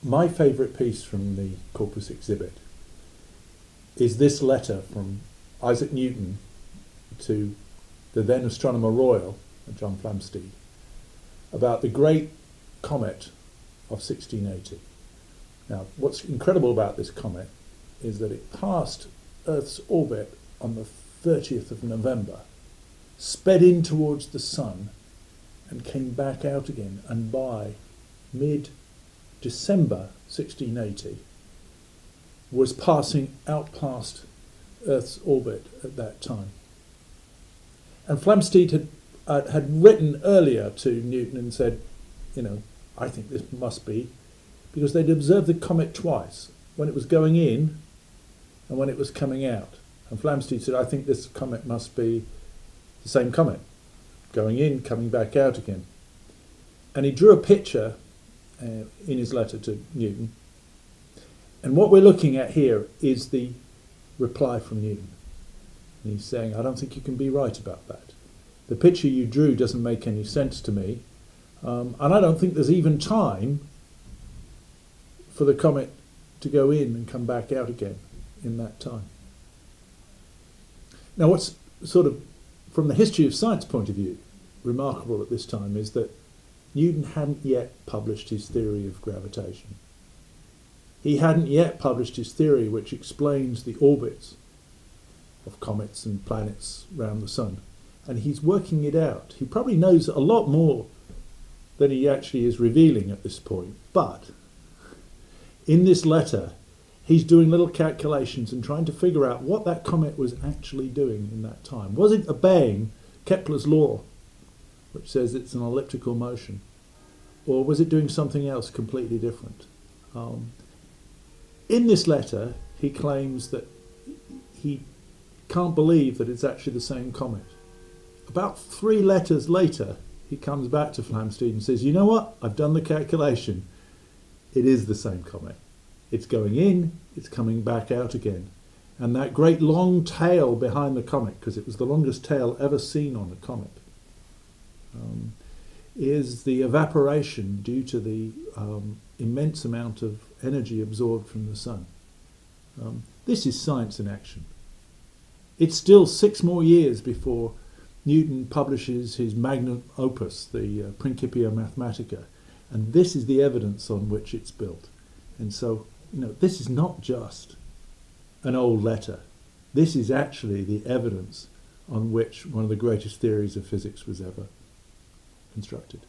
my favourite piece from the Corpus exhibit is this letter from Isaac Newton to the then Astronomer Royal, John Flamsteed, about the great comet of 1680. Now, what's incredible about this comet is that it passed Earth's orbit on the 30th of November, sped in towards the Sun, and came back out again, and by mid-December 1680 was passing out past Earth's orbit at that time. And Flamsteed had written earlier to Newton and said, I think this must be, because they'd observed the comet twice, when it was going in and when it was coming out. And Flamsteed said, I think this comet must be the same comet, going in, coming back out again. And he drew a picture in his letter to Newton. And what we're looking at here is the reply from Newton. And he's saying, I don't think you can be right about that. The picture you drew doesn't make any sense to me. And I don't think there's even time for the comet to go in and come back out again in that time. Now, what's sort of, from the history of science point of view, remarkable at this time is that Newton hadn't yet published his theory of gravitation. He hadn't yet published his theory which explains the orbits of comets and planets around the Sun. And he's working it out. He probably knows a lot more than he actually is revealing at this point. But in this letter, he's doing little calculations and trying to figure out what that comet was actually doing in that time. Was it obeying Kepler's law, which says it's an elliptical motion? Or was it doing something else completely different? In this letter, he claims that he can't believe that it's actually the same comet. About 3 letters later, he comes back to Flamsteed and says, you know what? I've done the calculation. It is the same comet. It's going in, it's coming back out again. And that great long tail behind the comet, because it was the longest tail ever seen on a comet, is the evaporation due to the immense amount of energy absorbed from the Sun. This is science in action. It's still 6 more years before Newton publishes his magnum opus, the Principia Mathematica, and this is the evidence on which it's built. And so, this is not just an old letter. This is actually the evidence on which one of the greatest theories of physics was ever constructed.